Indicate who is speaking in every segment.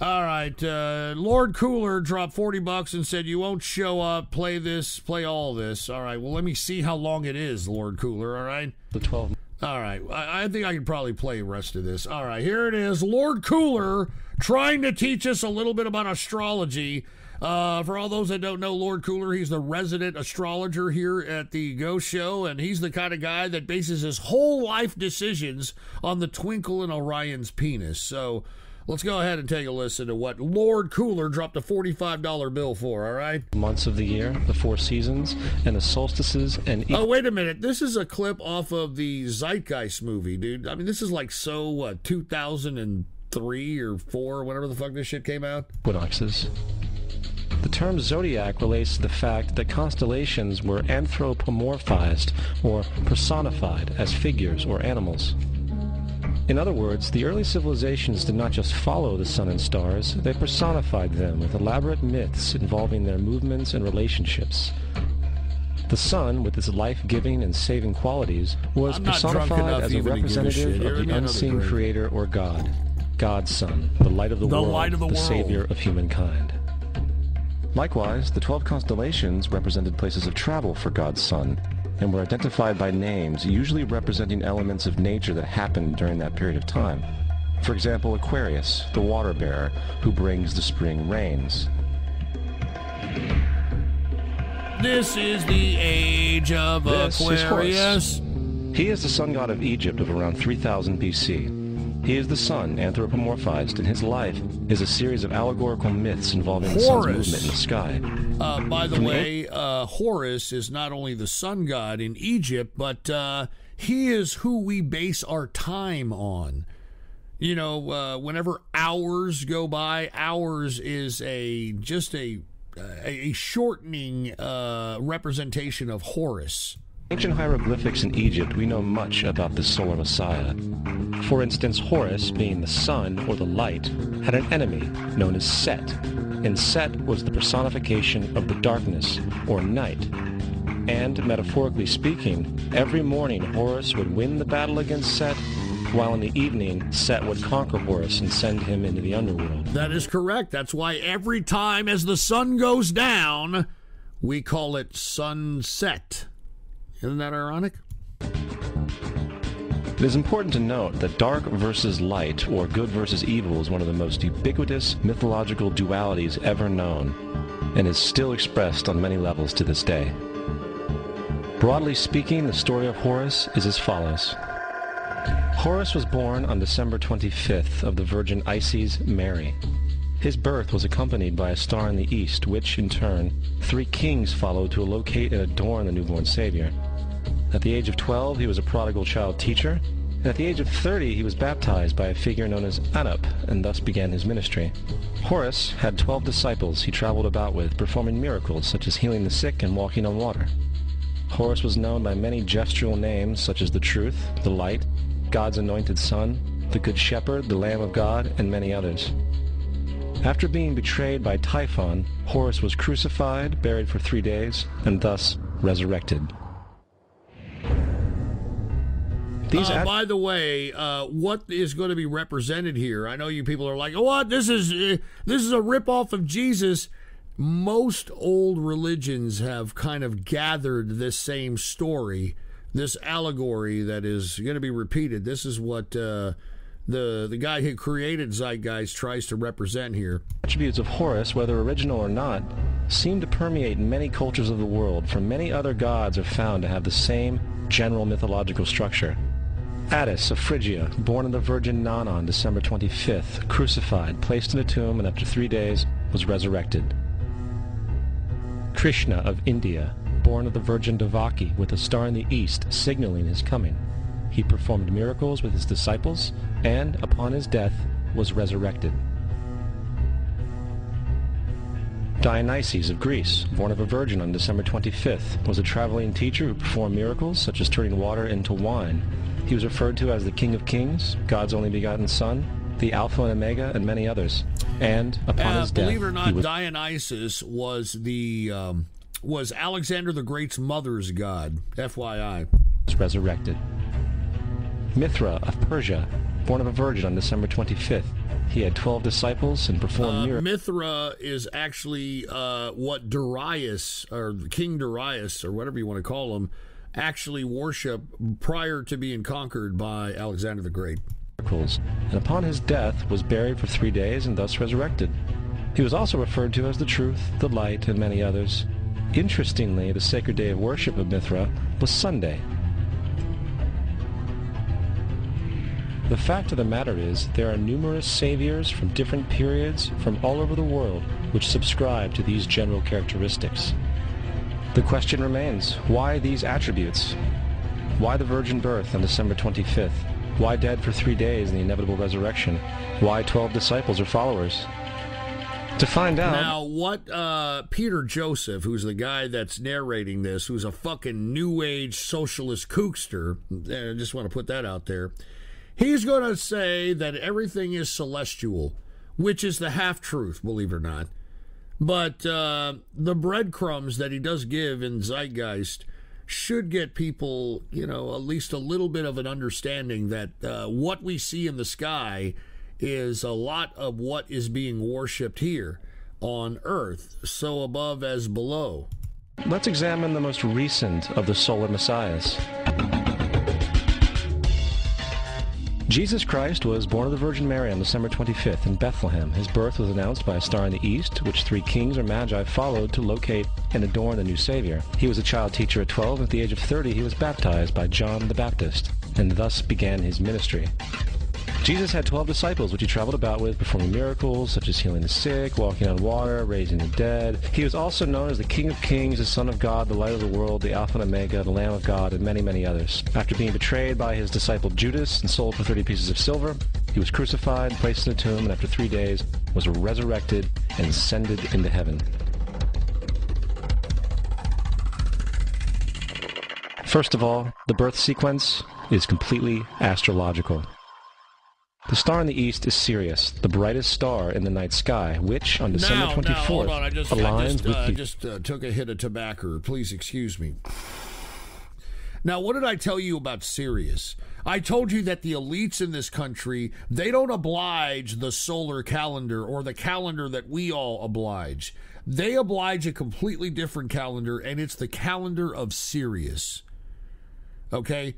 Speaker 1: All right, Lord Cooler dropped $40 and said, you won't show up, play this, play all this. All right, well, let me see how long it is, Lord Cooler, all right?
Speaker 2: The 12.
Speaker 1: All right, I think I could probably play the rest of this. All right, here it is, Lord Cooler trying to teach us a little bit about astrology. For all those that don't know Lord Cooler, he's the resident astrologer here at the Ghost Show, and he's the kind of guy that bases his whole life decisions on the twinkle in Orion's penis. So let's go ahead and take a listen to what Lord Cooler dropped a $45 bill for, all right?
Speaker 2: Months of the year, the 4 seasons, and the solstices, and...
Speaker 1: Oh, wait a minute. This is a clip off of the Zeitgeist movie, dude. I mean, this is like 2003 or 4, whatever the fuck this shit came out.
Speaker 2: Equinoxes. The term zodiac relates to the fact that constellations were anthropomorphized or personified as figures or animals. In other words, the early civilizations did not just follow the sun and stars, they personified them with elaborate myths involving their movements and relationships. The sun, with its life-giving and saving qualities, was personified as a representative of the unseen creator or God. God's son, the light of the world, the savior of humankind. Likewise, the 12 constellations represented places of travel for God's son, and were identified by names, usually representing elements of nature that happened during that period of time. For example, Aquarius, the water bearer, who brings the spring rains.
Speaker 1: This is the age of Aquarius.
Speaker 2: He is the sun god of Egypt of around 3000 BC. He is the sun, anthropomorphized, and his life is a series of allegorical myths involving the sun's movement in the sky.
Speaker 1: By the way, Horus is not only the sun god in Egypt, but he is who we base our time on. You know, whenever hours go by, hours is just a shortening representation of Horus.
Speaker 2: Ancient hieroglyphics in Egypt, we know much about the solar messiah. For instance, Horus, being the sun or the light, had an enemy known as Set, and Set was the personification of the darkness or night. And, metaphorically speaking, every morning Horus would win the battle against Set, while in the evening Set would conquer Horus and send him into the underworld.
Speaker 1: That is correct. That's why every time as the sun goes down, we call it sunset. Isn't that ironic?
Speaker 2: It is important to note that dark versus light, or good versus evil, is one of the most ubiquitous mythological dualities ever known, and is still expressed on many levels to this day. Broadly speaking, the story of Horus is as follows. Horus was born on December 25th of the Virgin Isis Mary. His birth was accompanied by a star in the east, which, in turn, 3 kings followed to locate and adorn the newborn Savior. At the age of 12, he was a prodigal child teacher, and at the age of 30, he was baptized by a figure known as Anup, and thus began his ministry. Horus had 12 disciples he traveled about with, performing miracles such as healing the sick and walking on water. Horus was known by many gestural names such as the Truth, the Light, God's Anointed Son, the Good Shepherd, the Lamb of God, and many others. After being betrayed by Typhon, Horus was crucified, buried for 3 days, and thus resurrected.
Speaker 1: By the way, what is going to be represented here? I know you people are like, "Oh, what? This is a ripoff of Jesus." Most old religions have kind of gathered this same story, this allegory that is going to be repeated. This is what the guy who created Zeitgeist tries to represent here.
Speaker 2: Attributes of Horus, whether original or not, seem to permeate many cultures of the world, for many other gods are found to have the same general mythological structure. Attis of Phrygia, born of the Virgin Nana on December 25th, crucified, placed in a tomb, and after 3 days was resurrected. Krishna of India, born of the Virgin Devaki, with a star in the east signaling his coming. He performed miracles with his disciples, and, upon his death, was resurrected. Dionysius of Greece, born of a virgin on December 25th, was a traveling teacher who performed miracles such as turning water into wine. He was referred to as the King of Kings, God's only begotten Son, the Alpha and Omega, and many others. And upon his death,
Speaker 1: believe it or not, Dionysus was was Alexander the Great's mother's god. FYI.
Speaker 2: Was resurrected. Mithra of Persia, born of a virgin on December 25th. He had 12 disciples and performed miracles.
Speaker 1: Mithra is actually what Darius, or King Darius, or whatever you want to call him, actually worshiped prior to being conquered by Alexander the Great.
Speaker 2: And upon his death was buried for 3 days and thus resurrected. He was also referred to as the Truth, the Light, and many others. Interestingly, the sacred day of worship of Mithra was Sunday. The fact of the matter is, there are numerous saviors from different periods from all over the world which subscribe to these general characteristics. The question remains, why these attributes? Why the virgin birth on December 25th? Why dead for 3 days in the inevitable resurrection? Why 12 disciples or followers? To find out...
Speaker 1: Now, what Peter Joseph, who's the guy that's narrating this, who's a fucking New Age socialist kookster, I just want to put that out there, he's going to say that everything is celestial, which is the half-truth, believe it or not. But the breadcrumbs that he does give in Zeitgeist should get people, you know, at least a little bit of an understanding that what we see in the sky is a lot of what is being worshipped here on Earth, so above as below.
Speaker 2: Let's examine the most recent of the solar messiahs. Jesus Christ was born of the Virgin Mary on December 25th in Bethlehem. His birth was announced by a star in the east, which 3 kings or magi followed to locate and adorn the new Savior. He was a child teacher at 12, and at the age of 30 he was baptized by John the Baptist, and thus began his ministry. Jesus had 12 disciples, which he traveled about with, performing miracles such as healing the sick, walking on water, raising the dead. He was also known as the King of Kings, the Son of God, the Light of the World, the Alpha and Omega, the Lamb of God, and many, many others. After being betrayed by his disciple Judas and sold for 30 pieces of silver, he was crucified, placed in a tomb, and after 3 days was resurrected and ascended into heaven. First of all, the birth sequence is completely astrological. The star in the east is Sirius, the brightest star in the night sky, which on December 24th
Speaker 1: now, hold on. I just
Speaker 2: with
Speaker 1: took a hit of tobacco. Please excuse me. Now, what did I tell you about Sirius? I told you that the elites in this country, they don't oblige the solar calendar or the calendar that we all oblige. They oblige a completely different calendar, and it's the calendar of Sirius. Okay?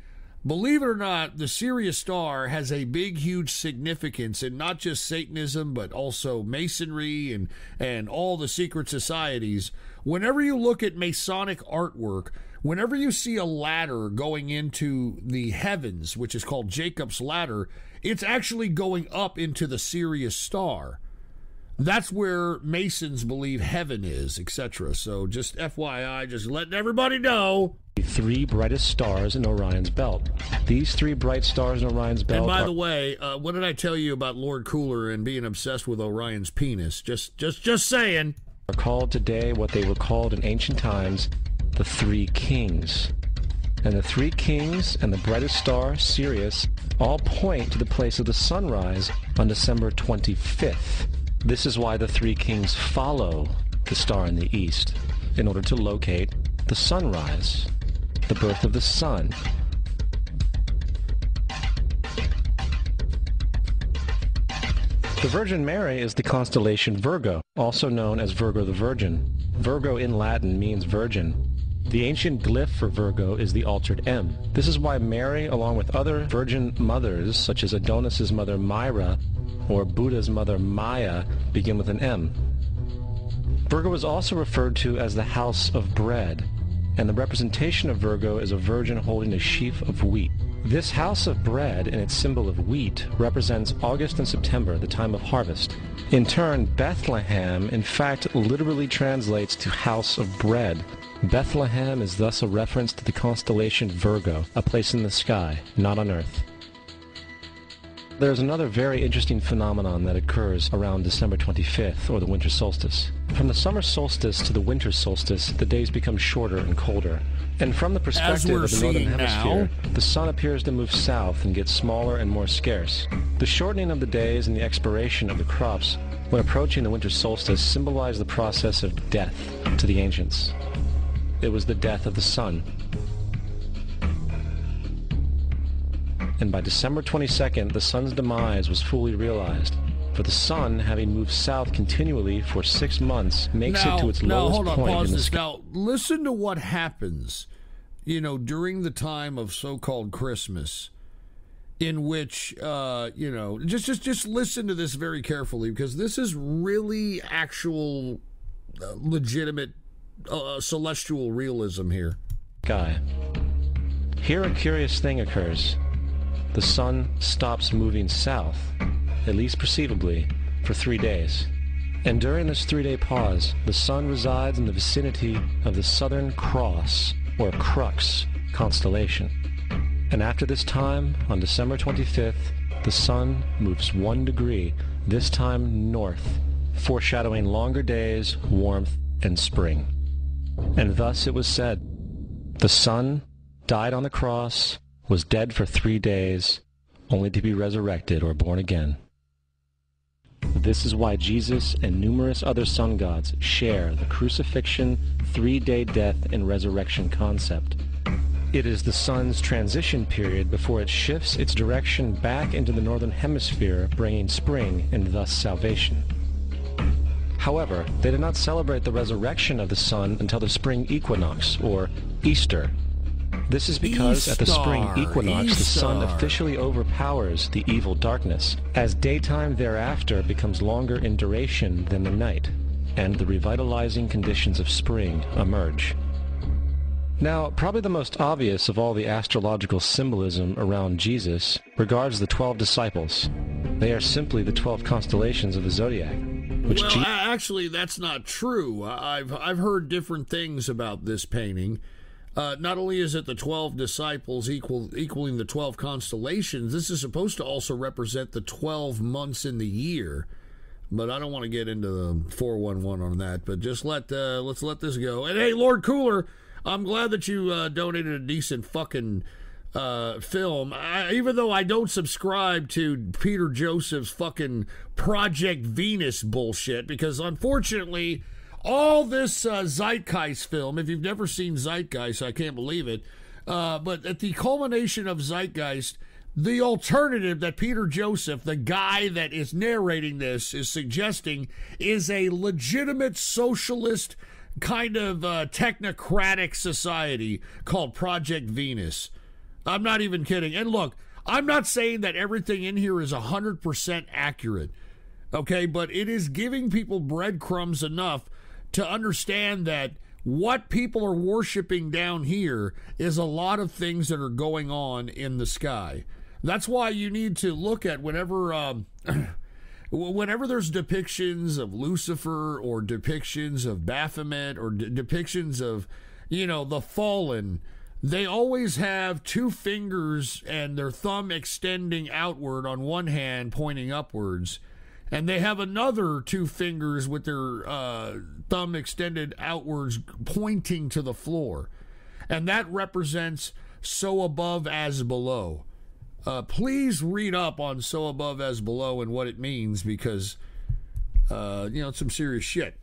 Speaker 1: Believe it or not, the Sirius star has a big, huge significance in not just Satanism, but also Masonry and all the secret societies. Whenever you look at Masonic artwork, whenever you see a ladder going into the heavens, which is called Jacob's Ladder, it's actually going up into the Sirius star. That's where Masons believe heaven is, etc. So just FYI, just letting everybody know.
Speaker 2: 3 brightest stars in Orion's belt. These 3 bright stars in Orion's belt.
Speaker 1: And by the way, what did I tell you about Lord Cooler and being obsessed with Orion's penis? Just saying.
Speaker 2: Are called today what they were called in ancient times, the 3 kings. And the 3 kings and the brightest star, Sirius, all point to the place of the sunrise on December 25th. This is why the 3 kings follow the star in the east, in order to locate the sunrise, the birth of the sun. The Virgin Mary is the constellation Virgo, also known as Virgo the Virgin. Virgo in Latin means virgin. The ancient glyph for Virgo is the altered M. This is why Mary, along with other virgin mothers, such as Adonis's mother Myra, or Buddha's mother Maya, begin with an M. Virgo is also referred to as the house of bread, and the representation of Virgo is a virgin holding a sheaf of wheat. This house of bread and its symbol of wheat represents August and September, the time of harvest. In turn, Bethlehem, in fact, literally translates to house of bread. Bethlehem is thus a reference to the constellation Virgo, a place in the sky, not on earth. There's another very interesting phenomenon that occurs around December 25th, or the winter solstice. From the summer solstice to the winter solstice, the days become shorter and colder. And from the perspective of the northern hemisphere, the sun appears to move south and get smaller and more scarce. The shortening of the days and the expiration of the crops when approaching the winter solstice symbolize the process of death to the ancients. It was the death of the sun. and by December 22nd, the sun's demise was fully realized. For the sun, having moved south continually for 6 months, makes it to its lowest point in the sky.
Speaker 1: Now, listen to what happens, during the time of so-called Christmas, in which, just listen to this very carefully, because this is really actual, legitimate celestial realism here.
Speaker 2: Sky. Here a curious thing occurs. The sun stops moving south, at least perceivably, for 3 days. And during this 3-day pause, the sun resides in the vicinity of the Southern Cross, or Crux, constellation. And after this time, on December 25th, the sun moves 1 degree, this time north, foreshadowing longer days, warmth, and spring. And thus it was said, the sun died on the cross, was dead for 3 days, only to be resurrected or born again. This is why Jesus and numerous other sun gods share the crucifixion, 3-day death, and resurrection concept. It is the sun's transition period before it shifts its direction back into the northern hemisphere, bringing spring and thus salvation. However, they did not celebrate the resurrection of the sun until the spring equinox, or Easter. This is because at the spring equinox, the sun officially overpowers the evil darkness, as daytime thereafter becomes longer in duration than the night, and the revitalizing conditions of spring emerge. Now, probably the most obvious of all the astrological symbolism around Jesus regards the 12 disciples. They are simply the 12 constellations of the zodiac.
Speaker 1: Actually, that's not true. I've heard different things about this painting. Not only is it the 12 disciples equaling the 12 constellations, this is supposed to also represent the 12 months in the year. But I don't want to get into the 411 on that. But just let's let this go. And hey, Lord Cooler, I'm glad that you donated a decent fucking film. Even though I don't subscribe to Peter Joseph's fucking Project Venus bullshit, because unfortunately, all this Zeitgeist film, if you've never seen Zeitgeist, I can't believe it, but at the culmination of Zeitgeist, the alternative that Peter Joseph, the guy that is narrating this, is suggesting is a legitimate socialist kind of technocratic society called Project Venus. I'm not even kidding. And look, I'm not saying that everything in here is 100% accurate, okay? But it is giving people breadcrumbs enough to understand that what people are worshiping down here is a lot of things that are going on in the sky. That's why you need to look at whenever there's depictions of Lucifer or depictions of Baphomet or depictions of, the fallen, they always have 2 fingers and their thumb extending outward on one hand, pointing upwards. And they have another 2 fingers with their thumb extended outwards, pointing to the floor. And that represents so above as below. Please read up on so above as below and what it means, because, it's some serious shit.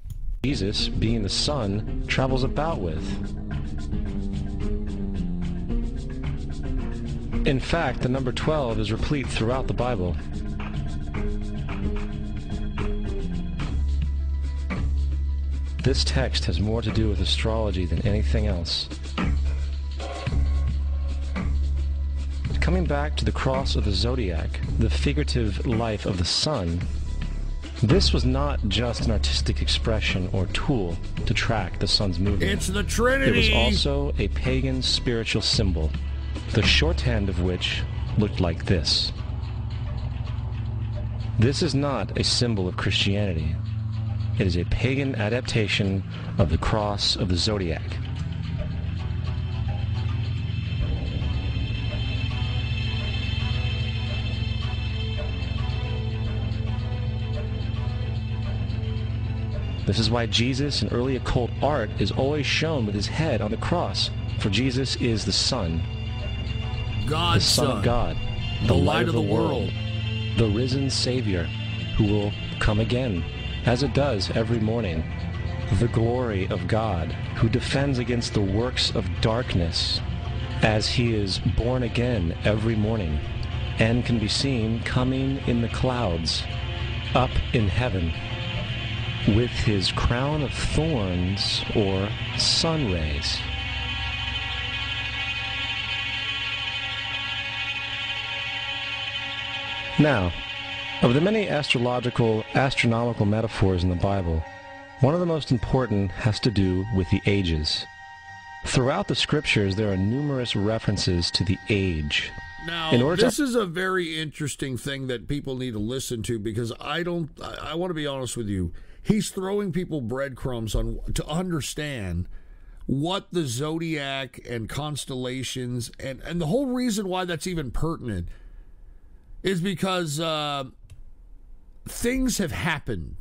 Speaker 2: Jesus, being the sun, travels about with. In fact, the number 12 is replete throughout the Bible. This text has more to do with astrology than anything else. Coming back to the cross of the zodiac, the figurative life of the sun, this was not just an artistic expression or tool to track the sun's movement.
Speaker 1: It's the Trinity!
Speaker 2: It was also a pagan spiritual symbol, the shorthand of which looked like this. This is not a symbol of Christianity. It is a pagan adaptation of the cross of the zodiac. This is why Jesus in early occult art is always shown with his head on the cross, for Jesus is the Son,
Speaker 1: God's
Speaker 2: the Son of God,
Speaker 1: the light of the world,
Speaker 2: the risen Savior, who will come again, as it does every morning, the glory of God, who defends against the works of darkness, as he is born again every morning, and can be seen coming in the clouds, up in heaven, with his crown of thorns or sun rays. Now, of the many astronomical metaphors in the Bible, one of the most important has to do with the ages. Throughout the scriptures, there are numerous references to the age.
Speaker 1: Now, this is a very interesting thing that people need to listen to, because I want to be honest with you. He's throwing people breadcrumbs to understand what the zodiac and constellations and the whole reason why that's even pertinent is because things have happened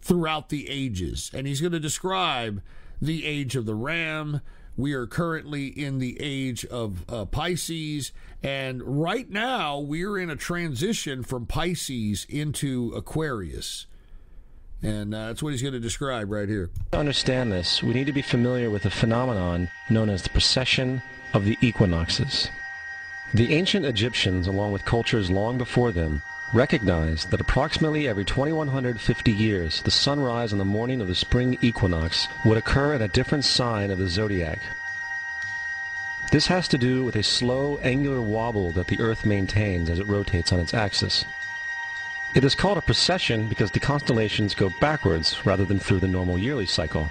Speaker 1: throughout the ages, and he's going to describe the age of the ram. We are currently in the age of Pisces, and right now we're in a transition from Pisces into Aquarius. And that's what he's going to describe right here.
Speaker 2: To understand this, we need to be familiar with a phenomenon known as the precession of the equinoxes. The ancient Egyptians, along with cultures long before them, recognized that approximately every 2150 years, the sunrise on the morning of the spring equinox would occur in a different sign of the zodiac. This has to do with a slow, angular wobble that the Earth maintains as it rotates on its axis. It is called a precession because the constellations go backwards rather than through the normal yearly cycle.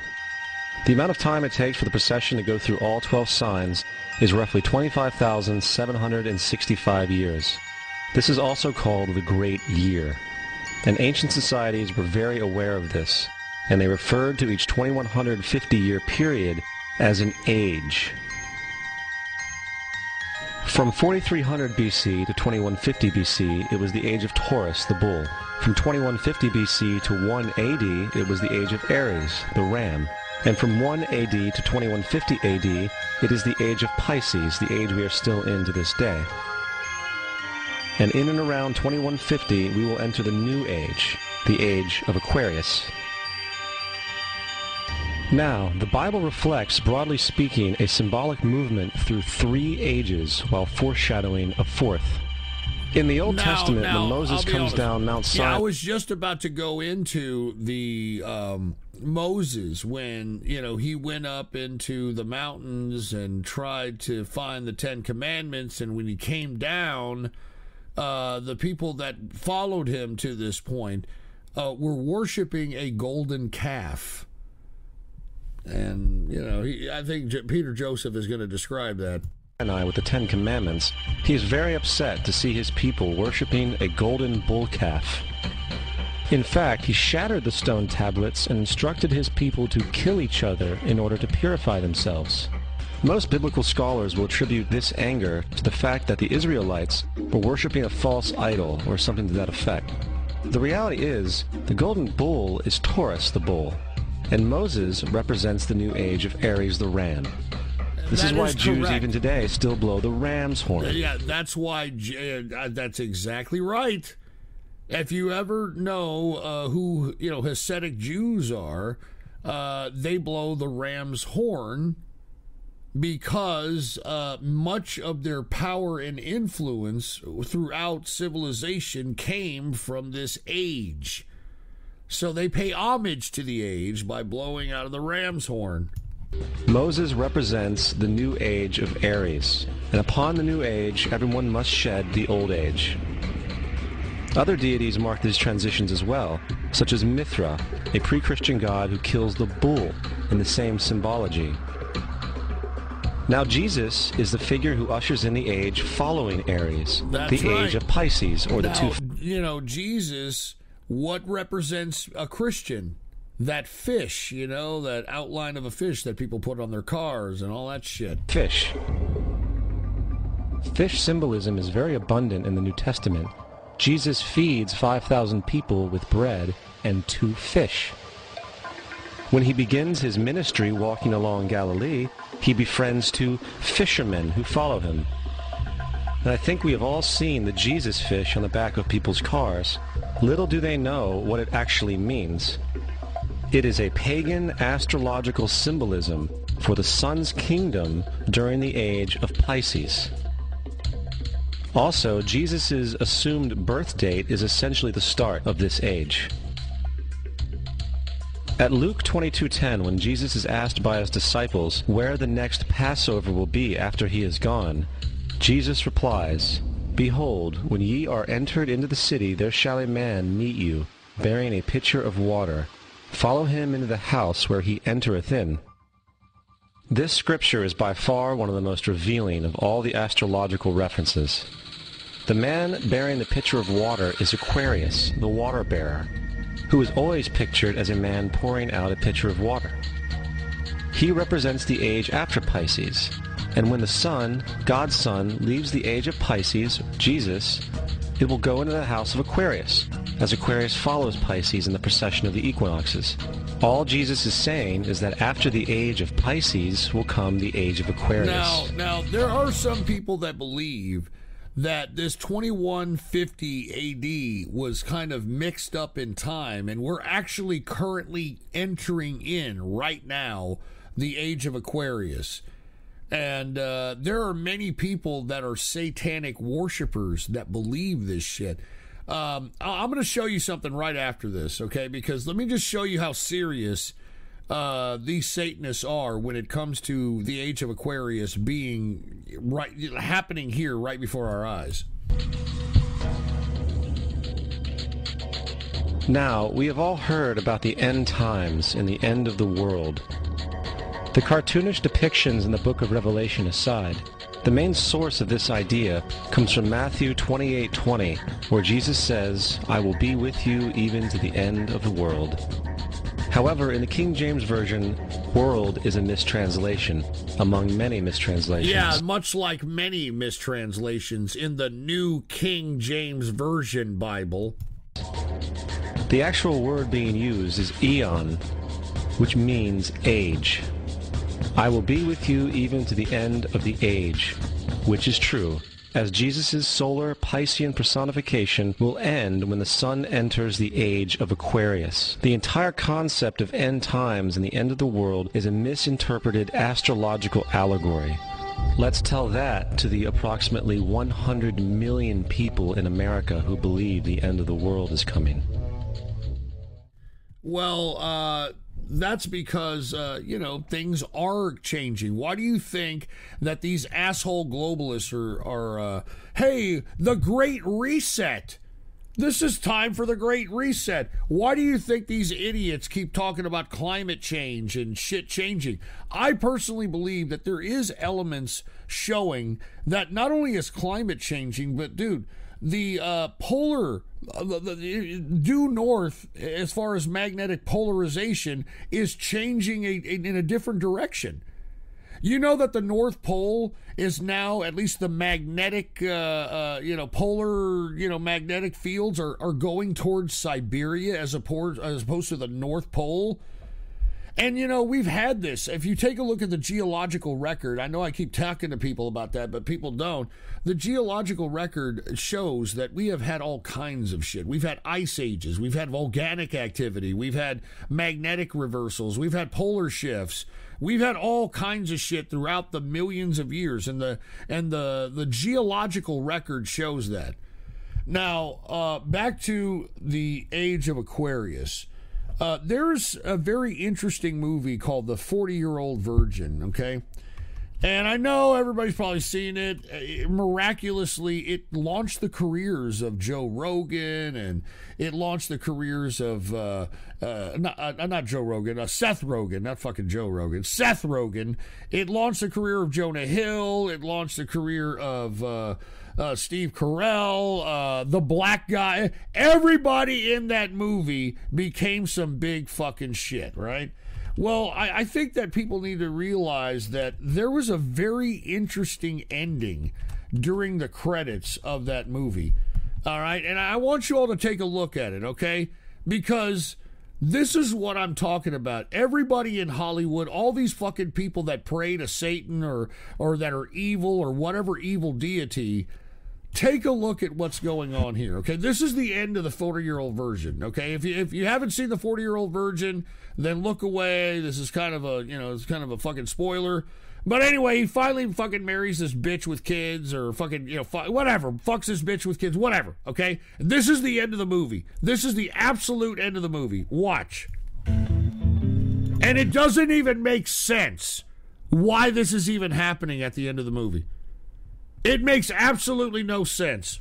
Speaker 2: The amount of time it takes for the precession to go through all 12 signs is roughly 25,765 years. This is also called the Great Year, and ancient societies were very aware of this, and they referred to each 2150-year period as an age. From 4300 BC to 2150 BC, it was the age of Taurus, the bull. From 2150 BC to 1 AD, it was the age of Aries, the ram. And from 1 AD to 2150 AD, it is the age of Pisces, the age we are still in to this day. And in and around 2150, we will enter the new age, the age of Aquarius. Now, the Bible reflects, broadly speaking, a symbolic movement through 3 ages while foreshadowing a 4th. In the Old Testament, when Moses comes down Mount Sinai...
Speaker 1: Yeah, I was just about to go into the Moses when, he went up into the mountains and tried to find the 10 Commandments, and when he came down... the people that followed him to this point were worshiping a golden calf. And, I think Peter Joseph is going to describe that.
Speaker 2: With the 10 Commandments, he is very upset to see his people worshiping a golden bull calf. In fact, he shattered the stone tablets and instructed his people to kill each other in order to purify themselves. Most biblical scholars will attribute this anger to the fact that the Israelites were worshiping a false idol or something to that effect. The reality is, the golden bull is Taurus the bull, and Moses represents the new age of Aries the ram. This is why Jews even today still blow the ram's horn.
Speaker 1: Yeah, that's why, that's exactly right. If you ever know who, Hasidic Jews are, they blow the ram's horn because much of their power and influence throughout civilization came from this age. So they pay homage to the age by blowing out of the ram's horn.
Speaker 2: Moses represents the new age of Aries, and upon the new age, everyone must shed the old age. Other deities mark these transitions as well, such as Mithra, a pre-Christian god who kills the bull in the same symbology. Now Jesus is the figure who ushers in the age following Aries, age of Pisces, or the two...
Speaker 1: Jesus, what represents a Christian? That fish, that outline of a fish that people put on their cars and all that shit.
Speaker 2: Fish. Fish symbolism is very abundant in the New Testament. Jesus feeds 5,000 people with bread and 2 fish. When he begins his ministry walking along Galilee, he befriends 2 fishermen who follow him. And I think we have all seen the Jesus fish on the back of people's cars. Little do they know what it actually means. It is a pagan astrological symbolism for the sun's kingdom during the age of Pisces. Also, Jesus' assumed birth date is essentially the start of this age. At Luke 22:10, when Jesus is asked by his disciples where the next Passover will be after he is gone, Jesus replies, "Behold, when ye are entered into the city, there shall a man meet you, bearing a pitcher of water. Follow him into the house where he entereth in." This scripture is by far one of the most revealing of all the astrological references. The man bearing the pitcher of water is Aquarius, the water bearer, who is always pictured as a man pouring out a pitcher of water. He represents the age after Pisces, and when the sun, God's son, leaves the age of Pisces, Jesus, it will go into the house of Aquarius, as Aquarius follows Pisces in the precession of the equinoxes. All Jesus is saying is that after the age of Pisces will come the age of Aquarius.
Speaker 1: Now there are some people that believe that this 2150 AD was kind of mixed up in time, and we're actually currently entering in right now the age of Aquarius. And there are many people that are satanic worshipers that believe this shit. I'm going to show you something right after this, okay? Because let me just show you how serious these Satanists are when it comes to the age of Aquarius being happening here right before our eyes.
Speaker 2: Now, we have all heard about the end times and the end of the world. The cartoonish depictions in the book of Revelation aside, the main source of this idea comes from Matthew 28:20, where Jesus says, "I will be with you even to the end of the world." However, in the King James Version, world is a mistranslation, among many mistranslations.
Speaker 1: Yeah, much like many mistranslations in the New King James Version Bible.
Speaker 2: The actual word being used is eon, which means age. "I will be with you even to the end of the age," which is true, as Jesus' solar Piscean personification will end when the sun enters the age of Aquarius. The entire concept of end times and the end of the world is a misinterpreted astrological allegory. Let's tell that to the approximately 100 million people in America who believe the end of the world is coming.
Speaker 1: Well, that's because, things are changing. Why do you think that these asshole globalists are hey, the Great Reset? This is time for the Great Reset. Why do you think these idiots keep talking about climate change and shit changing? I personally believe that there is elements showing that not only is climate changing, but, dude, the polar due north as far as magnetic polarization is changing in a different direction. You know that the North Pole is now, at least the magnetic polar magnetic fields are going towards Siberia as opposed to the North Pole. And, we've had this. If you take a look at the geological record, I know I keep talking to people about that, but people don't. The geological record shows that we have had all kinds of shit. We've had ice ages. We've had volcanic activity. We've had magnetic reversals. We've had polar shifts. We've had all kinds of shit throughout the millions of years, and the geological record shows that. Now, back to the age of Aquarius. There's a very interesting movie called The 40-Year-Old Virgin, okay? And I know everybody's probably seen it. Miraculously, it launched the careers of Joe Rogan, and it launched the careers of, not Joe Rogan, Seth Rogen, not fucking Joe Rogan, Seth Rogen. It launched the career of Jonah Hill. It launched the career of Steve Carell, the black guy. Everybody in that movie became some big fucking shit, right? Well, I think that people need to realize that there was a very interesting ending during the credits of that movie. All right? And I want you all to take a look at it, okay? Because this is what I'm talking about. Everybody in Hollywood, all these fucking people that pray to Satan or that are evil or whatever evil deity, take a look at what's going on here, okay? This is the end of the 40-Year-Old Virgin, okay? If you haven't seen the 40-Year-Old Virgin, then look away. This is kind of a, it's kind of a fucking spoiler. But anyway, he finally fucking marries this bitch with kids, or fucking, whatever. Fucks this bitch with kids, whatever, okay? This is the end of the movie. This is the absolute end of the movie. Watch. And it doesn't even make sense why this is even happening at the end of the movie. It makes absolutely no sense.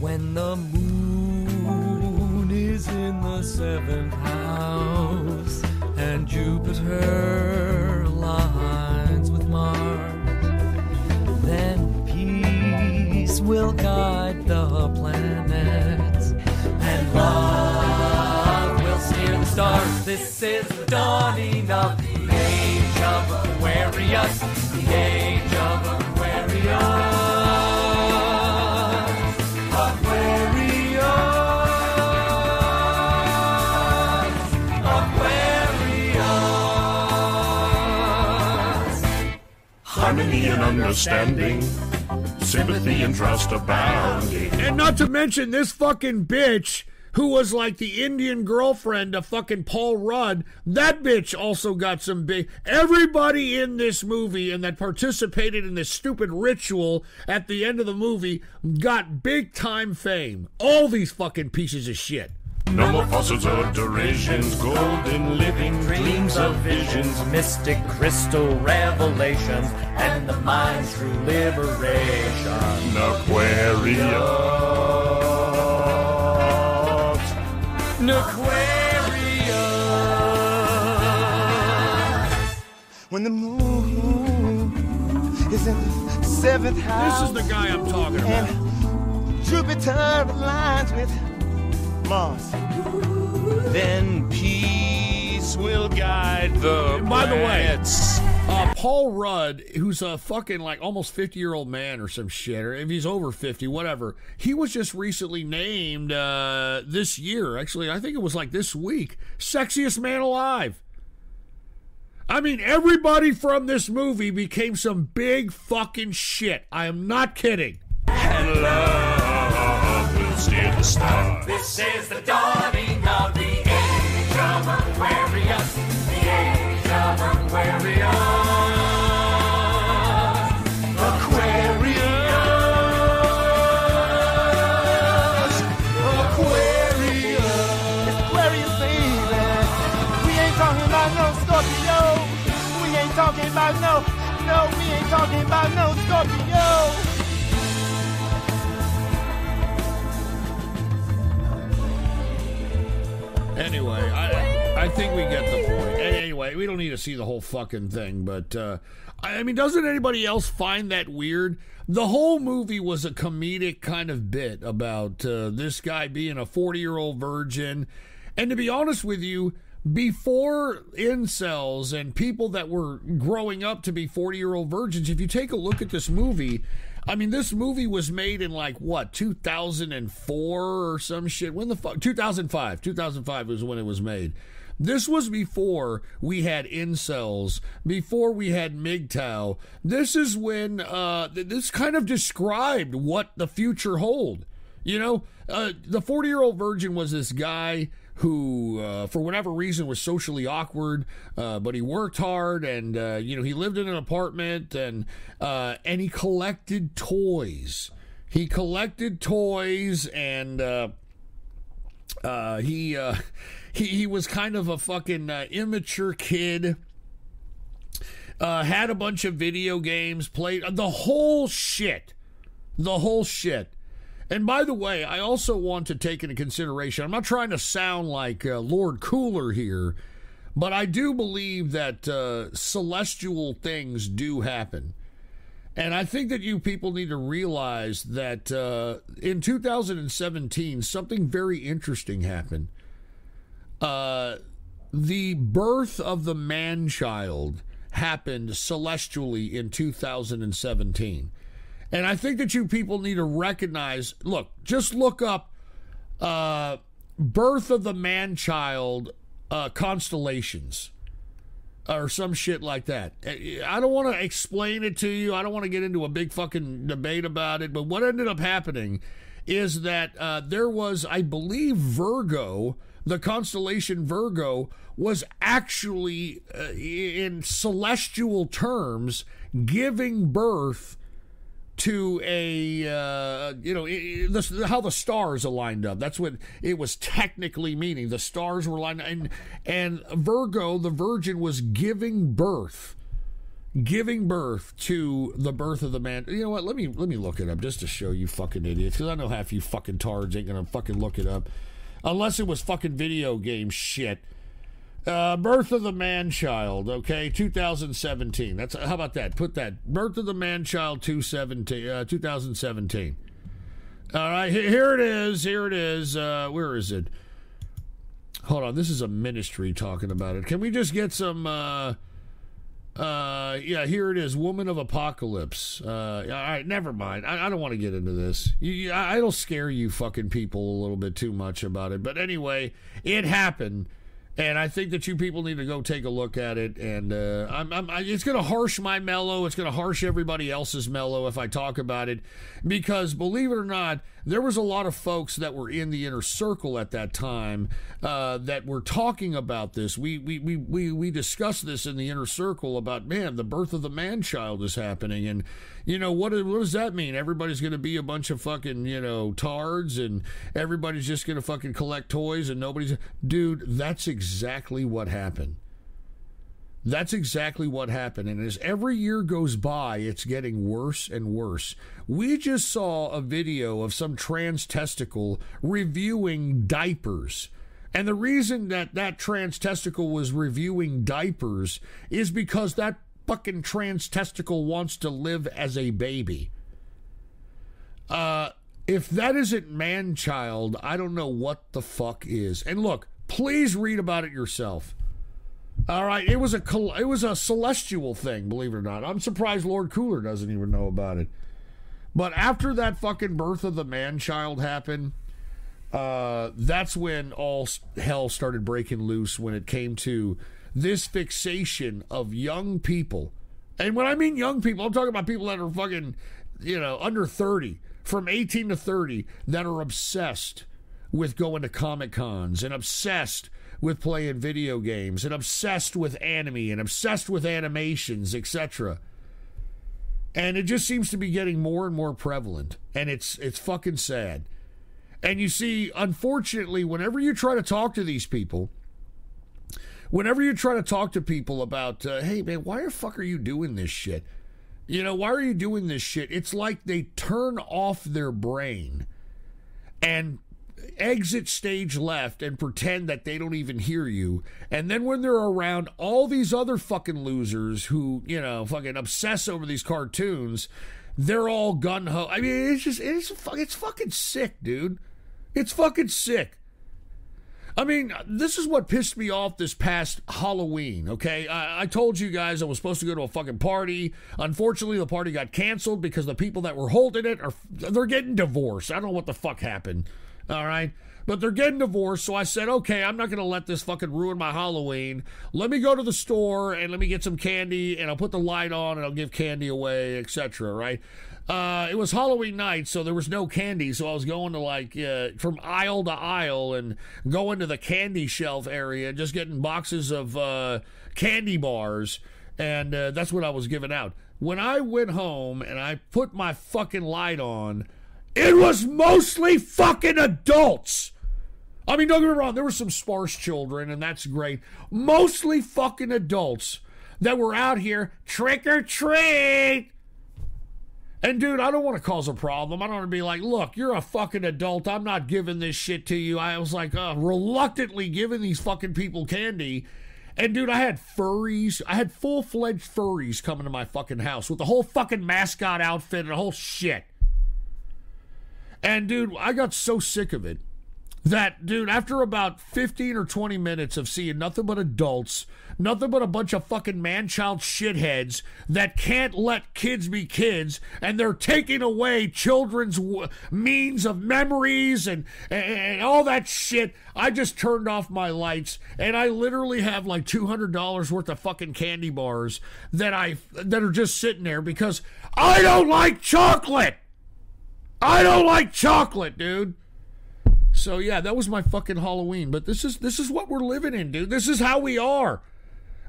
Speaker 3: When the moon is in the 7th house and Jupiter aligns with Mars, then peace will guide the planets and love will steer the stars. This is the dawning of the age of Aquarius, the age of Aquarius.
Speaker 4: Harmony and understanding, sympathy and trust abounding.
Speaker 1: And not to mention this fucking bitch who was like the Indian girlfriend of fucking Paul Rudd. That bitch also got some big... Everybody in this movie and that participated in this stupid ritual at the end of the movie got big time fame. All these fucking pieces of shit.
Speaker 4: No more falsehoods or derisions, golden living, dreams of visions,
Speaker 3: mystic crystal revelations, and the mind's true liberation.
Speaker 4: Aquarius.
Speaker 5: When the moon is in the 7th house.
Speaker 1: This is the guy I'm talking about.
Speaker 5: And Jupiter aligns with Mars. Then peace will guide the
Speaker 1: By the way,
Speaker 5: planets.
Speaker 1: Paul Rudd, who's a fucking like almost 50-year-old man or some shit, or if he's over 50, whatever, he was just recently named this year, actually, I think it was like this week, sexiest man alive. I mean, everybody from this movie became some big fucking shit. I am not kidding.
Speaker 4: And love will steer the stars.
Speaker 3: This is the dawning of the age of Aquarius, the age of Aquarius.
Speaker 5: Aquarius, baby. We ain't talking about no Scorpio. We ain't talking about we ain't talking about no Scorpio.
Speaker 1: Anyway, I think we get the point. Anyway, we don't need to see the whole fucking thing, but I mean, doesn't anybody else find that weird? The whole movie was a comedic kind of bit about this guy being a 40-year-old virgin. And to be honest with you, before incels and people that were growing up to be 40-year-old virgins, if you take a look at this movie, I mean, this movie was made in like, what, 2004 or some shit? When the fuck? 2005. 2005 was when it was made. This was before we had incels, before we had MGTOW. This is when this kind of described what the future hold. You know, the 40-year-old virgin was this guy who, for whatever reason, was socially awkward, but he worked hard, and he lived in an apartment, and he collected toys. He collected toys, and he was kind of a fucking immature kid. Had a bunch of video games, played the whole shit. And by the way, I also want to take into consideration, I'm not trying to sound like Lord Cooler here, but I do believe that celestial things do happen. And I think that you people need to realize that in 2017, something very interesting happened. The birth of the man-child happened celestially in 2017. And I think that you people need to recognize, look, just look up birth of the man-child constellations or some shit like that. I don't want to explain it to you. I don't want to get into a big fucking debate about it. But what ended up happening is that there was, I believe, Virgo, the constellation Virgo, was actually, in celestial terms, giving birth to a, how the stars aligned up. That's what it was technically meaning. The stars were lined up, and Virgo, the Virgin, was giving birth to the birth of the man. You know what? Let me look it up just to show you fucking idiots, because I know half you fucking tards ain't gonna fucking look it up unless it was fucking video game shit. Birth of the Man-Child, okay, 2017. That's, how about that? Put that, Birth of the Man-Child 2017. All right, here it is. Where is it? Hold on, this is a ministry talking about it. Can we just get some? Yeah, here it is. Woman of Apocalypse. All right, never mind. I don't want to get into this. It'll scare you fucking people a little bit too much about it. But anyway, it happened. And I think that you people need to go take a look at it. And it's going to harsh my mellow. It's going to harsh everybody else's mellow if I talk about it. Because, believe it or not, there was a lot of folks that were in the inner circle at that time that were talking about this. We discussed this in the inner circle about, man, the birth of the man-child is happening. And, you know, what does that mean? Everybody's going to be a bunch of fucking, tards, and everybody's just going to fucking collect toys, and nobody's... Dude, that's exactly what happened. That's exactly what happened. And as every year goes by, it's getting worse and worse. We just saw a video of some trans testicle reviewing diapers. And the reason that trans testicle was reviewing diapers is because that fucking trans testicle wants to live as a baby. If that isn't man-child, I don't know what the fuck is. And look, please read about it yourself. All right, it was a celestial thing, believe it or not. I'm surprised Lord Cooler doesn't even know about it. But after that fucking birth of the man-child happened, that's when all hell started breaking loose when it came to this fixation of young people. And when I mean young people, I'm talking about people that are fucking, under 30, from 18 to 30, that are obsessed with going to Comic Cons and obsessed with playing video games and obsessed with anime and obsessed with animations, etc. And it just seems to be getting more and more prevalent, and it's fucking sad. And you see, unfortunately, whenever you try to talk to these people, whenever you try to talk to people about, hey man, why the fuck are you doing this shit? Why are you doing this shit? It's like they turn off their brain and exit stage left and pretend that they don't even hear you. And then when they're around all these other fucking losers who, fucking obsess over these cartoons, they're all gun-ho. I mean, it's fucking sick, dude. It's fucking sick. I mean, this is what pissed me off this past Halloween, okay? I told you guys I was supposed to go to a fucking party. Unfortunately, the party got canceled because the people that were holding it, they're getting divorced. I don't know what the fuck happened, all right? But they're getting divorced, so I said, okay, I'm not going to let this fucking ruin my Halloween. Let me go to the store and let me get some candy, and I'll put the light on and I'll give candy away, etc., right? It was Halloween night, so there was no candy, so I was going to from aisle to aisle and going to the candy shelf area, just getting boxes of candy bars, and that's what I was giving out. When I went home and I put my fucking light on, it was mostly fucking adults. I mean, don't get me wrong, there were some sparse children, and that's great. Mostly fucking adults that were out here trick or treat. And dude, I don't want to cause a problem. I don't want to be like, look, you're a fucking adult. I'm not giving this shit to you. I was like reluctantly giving these fucking people candy. And dude, I had furries. I had full-fledged furries coming to my fucking house with the whole fucking mascot outfit and the whole shit. And dude, I got so sick of it that, dude, after about 15 or 20 minutes of seeing nothing but adults, nothing but a bunch of fucking man-child shitheads that can't let kids be kids, and they're taking away children's means of memories and all that shit, I just turned off my lights, and I literally have like $200 worth of fucking candy bars that are just sitting there because I don't like chocolate. I don't like chocolate, dude. So yeah, that was my fucking Halloween. But this is what we're living in, dude. This is how we are.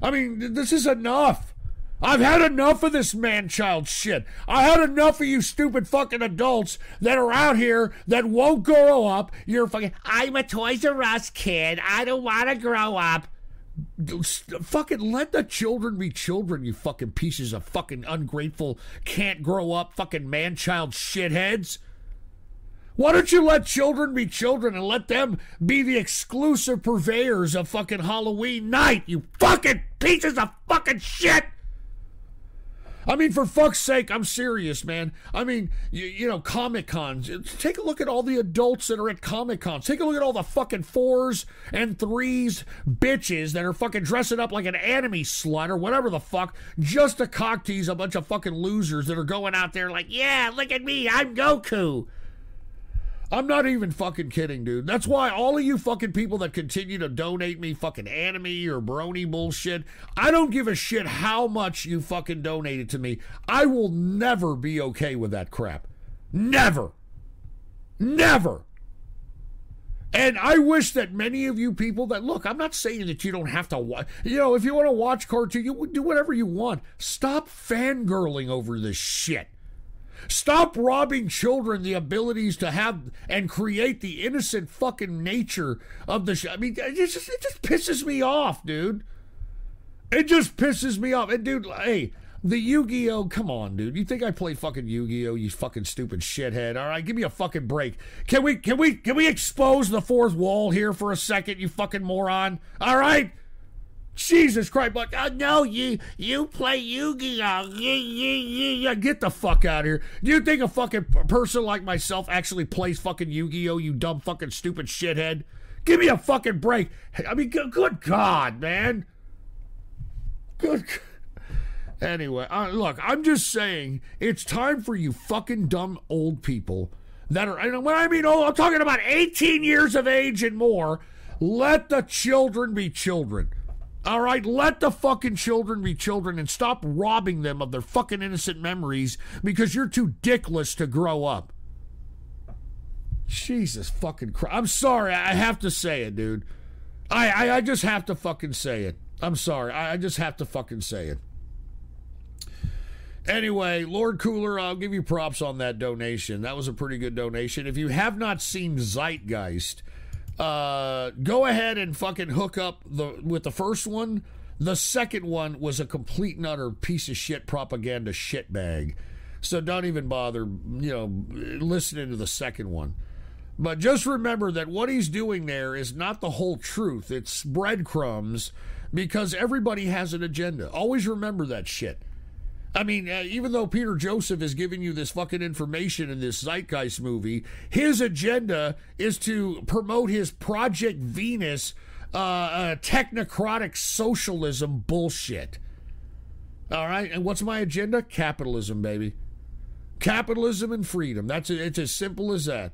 Speaker 1: I mean, this is enough. I've had enough of this man-child shit. I had enough of you stupid fucking adults that are out here that won't grow up. You're fucking, I'm a Toys R Us kid. I don't want to grow up. Fucking let the children be children, you fucking pieces of fucking ungrateful, can't grow up fucking man-child shitheads. Why don't you let children be children and let them be the exclusive purveyors of fucking Halloween night, you fucking pieces of fucking shit? I mean, for fuck's sake, I'm serious, man. I mean, you know, Comic-Cons. Take a look at all the adults that are at Comic-Cons. Take a look at all the fucking 4s and 3s bitches that are fucking dressing up like an anime slut or whatever the fuck, just to cock tease a bunch of fucking losers that are going out there like, yeah, look at me, I'm Goku. I'm not even fucking kidding, dude. That's why all of you fucking people that continue to donate me fucking anime or brony bullshit, I don't give a shit how much you fucking donated to me. I will never be okay with that crap. Never. Never. And I wish that many of you people that, look, I'm not saying that you don't have to watch, you know, if you want to watch cartoon, you do whatever you want. Stop fangirling over this shit. Stop robbing children the abilities to have and create the innocent fucking nature of the I mean, it just pisses me off, dude. It just pisses me off. And dude, hey, the Yu-Gi-Oh, come on, dude. You think I play fucking Yu-Gi-Oh, you fucking stupid shithead? All right, give me a fucking break. Can we expose the fourth wall here for a second, you fucking moron? All right? Jesus Christ, but no, you play Yu-Gi-Oh! Yeah, get the fuck out of here. Do you think a fucking person like myself actually plays fucking Yu-Gi-Oh, you dumb fucking stupid shithead? Give me a fucking break. I mean, good God, man. Good. Anyway, look, I'm just saying, it's time for you fucking dumb old people that are, and when I mean old, I'm talking about 18 years of age and more. Let the children be children. All right, let the fucking children be children and stop robbing them of their fucking innocent memories because you're too dickless to grow up. Jesus fucking Christ. I'm sorry, I have to say it, dude. I just have to fucking say it. I'm sorry, I just have to fucking say it. Anyway, Lord Cooler, I'll give you props on that donation. That was a pretty good donation. If you have not seen Zeitgeist, go ahead and fucking hook up with the first one. The second one was a complete and utter piece of shit propaganda shitbag. So don't even bother, you know, listening to the second one. But just remember that what he's doing there is not the whole truth. It's breadcrumbs because everybody has an agenda. Always remember that shit. I mean, even though Peter Joseph is giving you this fucking information in this Zeitgeist movie, his agenda is to promote his Project Venus technocratic socialism bullshit. All right? And what's my agenda? Capitalism, baby. Capitalism and freedom. It's as simple as that.